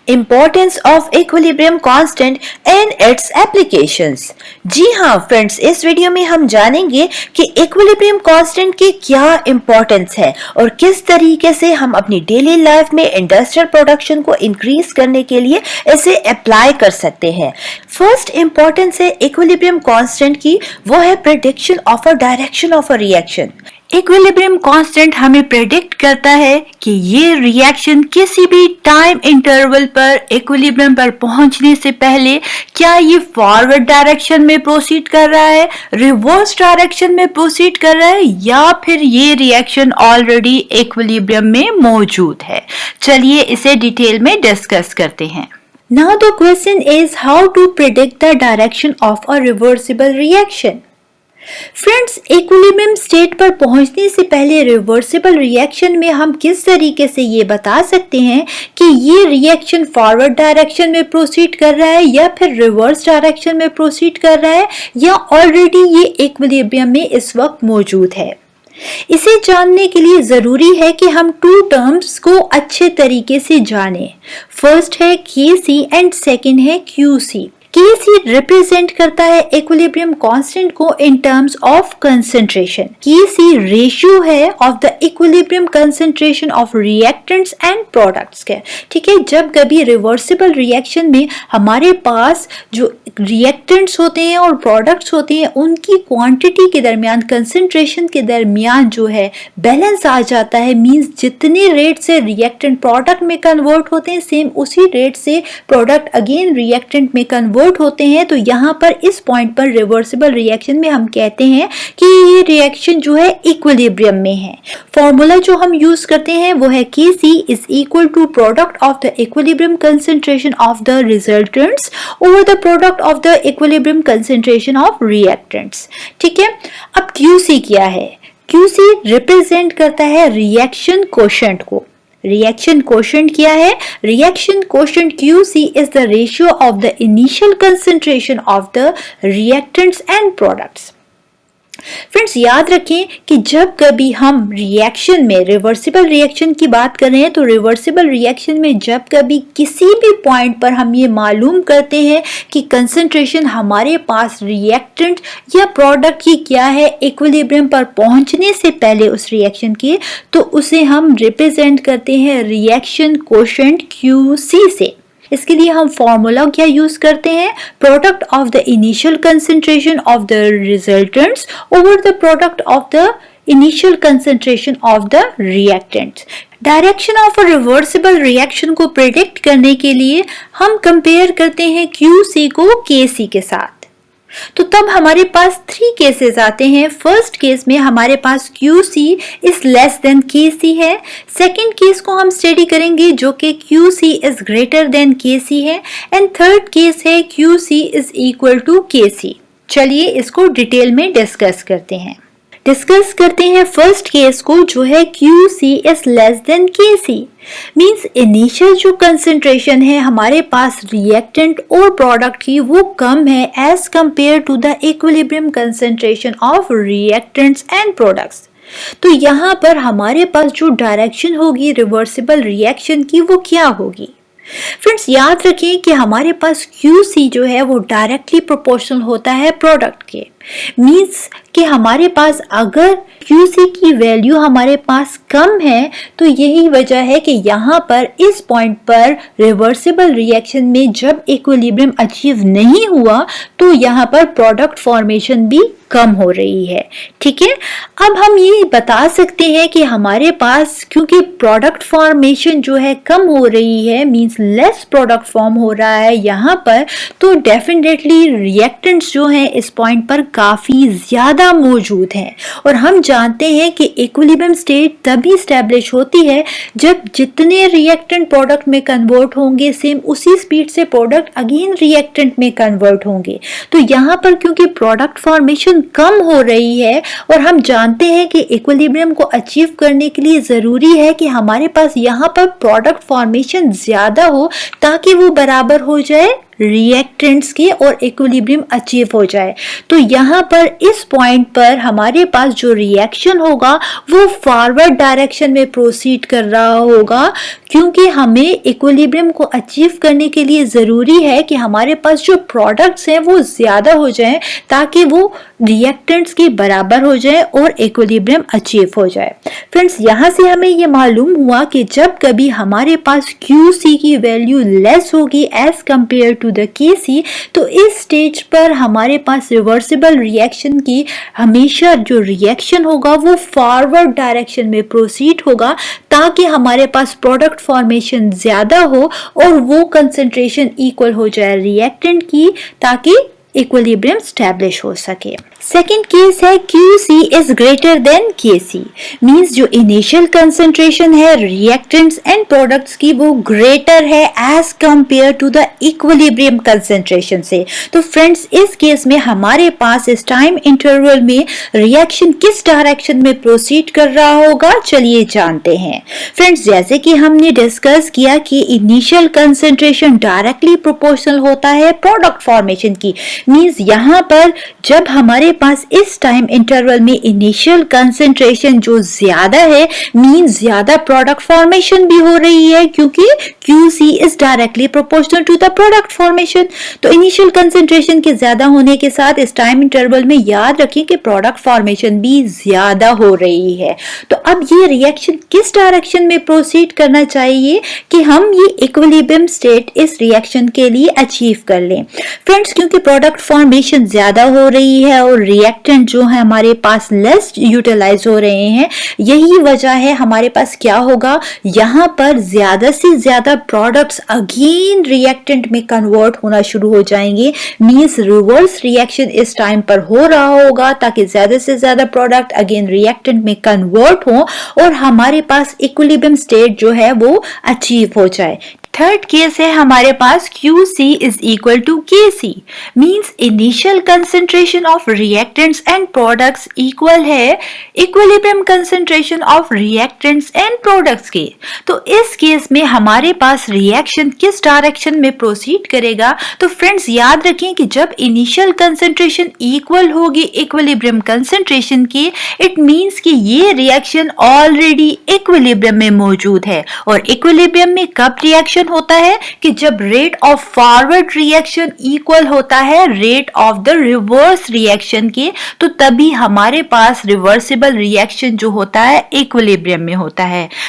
Importance of equilibrium constant and its applications। जी हाँ friends, इस video में हम जानेंगे कि इक्विलिब्रियम कांस्टेंट की क्या इंपॉर्टेंस है और किस तरीके से हम अपनी डेली लाइफ में इंडस्ट्रियल प्रोडक्शन को इंक्रीज करने के लिए इसे अप्लाई कर सकते हैं। फर्स्ट इंपॉर्टेंस है इक्विलिब्रियम कांस्टेंट की, वो है prediction of a direction of a reaction. Equilibrium constant हमें प्रेडिक्ट करता है कि ये रिएक्शन किसी भी टाइम इंटरवल पर इक्विलिब्रियम पर पहुंचने से पहले क्या ये फॉरवर्ड डायरेक्शन में प्रोसीड कर रहा है, रिवर्स डायरेक्शन में प्रोसीड कर रहा है, या फिर ये रिएक्शन ऑलरेडी इक्विलिब्रियम में मौजूद है। चलिए इसे डिटेल में डिस्कस करते हैं। Now the question is how to predict the direction of a reversible reaction। Friends, equilibrium state पर पहुंचने से पहले रिवर्सिबल रिएक्शन में हम किस तरीके से ये बता सकते हैं कि ये रिएक्शन फॉरवर्ड डायरेक्शन में प्रोसीड कर रहा है या फिर रिवर्स डायरेक्शन में प्रोसीड कर रहा है, या ऑलरेडी ये इक्विलिब्रियम में इस वक्त मौजूद है। इसे जानने के लिए जरूरी है कि हम टू टर्म्स को अच्छे तरीके से जानें। फर्स्ट है Kc एंड सेकेंड है Qc। Kc रिप्रेजेंट करता है इक्विलिब्रियम कांस्टेंट को in terms of concentration. Kc ratio है of the equilibrium concentration of reactants and products के। ठीक है, जब कभी रिवर्सिबल रिएक्शन में हमारे पास जो रिएक्टेंट्स होते हैं और प्रोडक्ट्स होते हैं उनकी क्वांटिटी के दरमियान, कंसंट्रेशन के दरमियान जो है बैलेंस आ जाता है, मींस जितने रेट से रिएक्टेंट प्रोडक्ट में कन्वर्ट होते हैं सेम उसी रेट से प्रोडक्ट अगेन रिएक्टेंट में कन्वर्ट होते हैं। तो यहाँ पर इस पॉइंट पर रिवर्सिबल रिएक्शन में हम कहते हैं कि ये रिएक्शन जो है इक्विलिब्रियम में है। फॉर्मूला जो हम यूज करते हैं वो है Kc is equal to product of the equilibrium concentration of the resultants over the product of the equilibrium concentration of reactants. ठीक है, अब Qc क्या है? Qc रिप्रेजेंट करता है रिएक्शन कोशेंट को। रिएक्शन कोशेंट क्या है? Reaction quotient Qc is the ratio of the initial concentration of the reactants and products। Friends, याद रखें कि जब कभी हम रिएक्शन में रिवर्सिबल रिएक्शन की बात कर रहे हैं तो रिवर्सिबल रिएक्शन में जब कभी किसी भी पॉइंट पर हम ये मालूम करते हैं कि कंसंट्रेशन हमारे पास रिएक्टेंट या प्रोडक्ट की क्या है इक्विलिब्रियम पर पहुंचने से पहले उस रिएक्शन की, तो उसे हम रिप्रेजेंट करते हैं रिएक्शन कोशेंट Qc से। इसके लिए हम फॉर्मूला क्या यूज करते हैं? Product of the initial concentration of the resultants over the product of the initial concentration of the reactants. Direction of a reversible reaction को प्रेडिक्ट करने के लिए हम कंपेयर करते हैं Qc को Kc के साथ। तो तब हमारे पास 3 केसेस आते हैं। फर्स्ट केस में हमारे पास Qc is less than Kc है। सेकेंड केस को हम स्टडी करेंगे जो कि Qc is greater than Kc है, एंड थर्ड केस है Qc is equal to Kc। चलिए इसको डिटेल में डिस्कस करते हैं। फर्स्ट केस को जो है Qc is less than Kc। Means initial जो कंसंट्रेशन है हमारे पास रिएक्टेंट और प्रोडक्ट की वो कम है as compared to the equilibrium concentration of reactants and products. तो यहाँ पर हमारे पास जो डायरेक्शन होगी रिवर्सिबल रिएक्शन की वो क्या होगी? फ्रेंड्स, याद रखें कि हमारे पास Qc जो है वो डायरेक्टली प्रोपोर्शनल होता है प्रोडक्ट के। मींस कि हमारे पास अगर Qc की वैल्यू हमारे पास कम है तो यही वजह है कि यहाँ पर इस पॉइंट पर रिवर्सिबल रिएक्शन में जब इक्विलिब्रियम अचीव नहीं हुआ तो यहाँ पर प्रोडक्ट फॉर्मेशन भी कम हो रही है। ठीक है, अब हम ये बता सकते हैं कि हमारे पास क्योंकि प्रोडक्ट फॉर्मेशन जो है कम हो रही है, मींस लेस प्रोडक्ट फॉर्म हो रहा है यहाँ पर, तो डेफिनेटली रिएक्टेंट्स जो हैं इस पॉइंट पर काफी ज्यादा मौजूद हैं। और हम जानते हैं कि इक्विलिब्रियम स्टेट तभी स्टैब्लिश होती है जब जितने रिएक्टेंट प्रोडक्ट में कन्वर्ट होंगे सेम उसी स्पीड से प्रोडक्ट अगेन रिएक्टेंट में कन्वर्ट होंगे। तो यहाँ पर क्योंकि प्रोडक्ट फॉर्मेशन कम हो रही है और हम जानते हैं कि इक्विलिब्रियम को अचीव करने के लिए जरूरी है कि हमारे पास यहाँ पर प्रोडक्ट फॉर्मेशन ज्यादा हो ताकि वो बराबर हो जाए रिएक्टेंट्स के और इक्विलिब्रियम अचीव हो जाए। तो यहाँ पर इस पॉइंट पर हमारे पास जो रिएक्शन होगा वो फॉरवर्ड डायरेक्शन में प्रोसीड कर रहा होगा, क्योंकि हमें इक्विलिब्रियम को अचीव करने के लिए ज़रूरी है कि हमारे पास जो प्रोडक्ट्स हैं वो ज़्यादा हो जाएं ताकि वो रिएक्टेंट्स के बराबर हो जाए और इक्विलिब्रियम अचीव हो जाए। फ्रेंड्स, यहाँ से हमें ये मालूम हुआ कि जब कभी हमारे पास QC की वैल्यू लेस होगी as compared to the KC, तो इस स्टेज पर हमारे पास रिवर्सिबल रिएक्शन की हमेशा जो रिएक्शन होगा वो फॉरवर्ड डायरेक्शन में प्रोसीड होगा ताकि हमारे पास प्रोडक्ट फॉर्मेशन ज्यादा हो और वो कंसंट्रेशन इक्वल हो जाए रिएक्टेंट की ताकि इक्विलिब्रियम स्टैब्लिश हो सके। सेकेंड केस है QC is greater than KC, means जो इनिशियल कंसंट्रेशन है रिएक्टेंट्स एंड प्रोडक्ट्स की वो ग्रेटर है as compared to the equilibrium concentration से। तो फ्रेंड्स, इस केस में हमारे पास इस टाइम इंटरवल में रिएक्शन किस डायरेक्शन में प्रोसीड कर रहा होगा, चलिए जानते हैं। फ्रेंड्स, जैसे कि हमने डिस्कस किया कि इनिशियल कंसंट्रेशन डायरेक्टली प्रोपोर्शनल होता है प्रोडक्ट फॉर्मेशन की, मीन्स यहाँ पर जब हमारे पास इस टाइम इंटरवल में इनिशियल कंसंट्रेशन जो ज्यादा है, मीन्स ज्यादा प्रोडक्ट फॉर्मेशन भी हो रही है क्योंकि QC is directly proportional to the product formation. तो इनिशियल कंसंट्रेशन के ज्यादा होने के साथ इस टाइम इंटरवल में याद रखें कि प्रोडक्ट फॉर्मेशन भी ज्यादा हो रही है। तो अब ये रिएक्शन किस डायरेक्शन में प्रोसीड करना चाहिए कि हम ये इक्विलिब्रियम स्टेट इस रिएक्शन के लिए अचीव कर लें। फ्रेंड्स, क्योंकि प्रोडक्ट फॉर्मेशन ज्यादा हो रही है और रिएक्टेंट जो है हमारे पास लेस यूटिलाइज हो रहे हैं, यही वजह है हमारे पास क्या होगा, यहाँ पर ज्यादा से ज्यादा प्रोडक्ट्स अगेन रिएक्टेंट में कन्वर्ट होना शुरू हो जाएंगे। मींस रिवर्स रिएक्शन इस टाइम पर हो रहा होगा ताकि ज्यादा से ज्यादा प्रोडक्ट अगेन रिएक्टेंट में कन्वर्ट हो और हमारे पास इक्विलिब्रियम स्टेट जो है वो अचीव हो जाए। थर्ड केस है हमारे पास QC is equal to KC, means initial concentration of reactants and products equal है equilibrium concentration of reactants and products के। तो इस केस में हमारे पास रिएक्शन किस डायरेक्शन में प्रोसीड करेगा, तो फ्रेंड्स याद रखें कि जब इनिशियल कंसंट्रेशन इक्वल होगी इक्विलिब्रियम कंसंट्रेशन की, इट मींस कि ये रिएक्शन ऑलरेडी इक्विलिब्रियम में मौजूद है। और इक्विलिब्रियम में कब रिएक्शन होता है कि जब rate of forward reaction equal होता है rate of the reverse reaction के, तो तभी हमारे पास रिवर्सिबल रिएक्शन जो होता है इक्विलिब्रियम में होता है।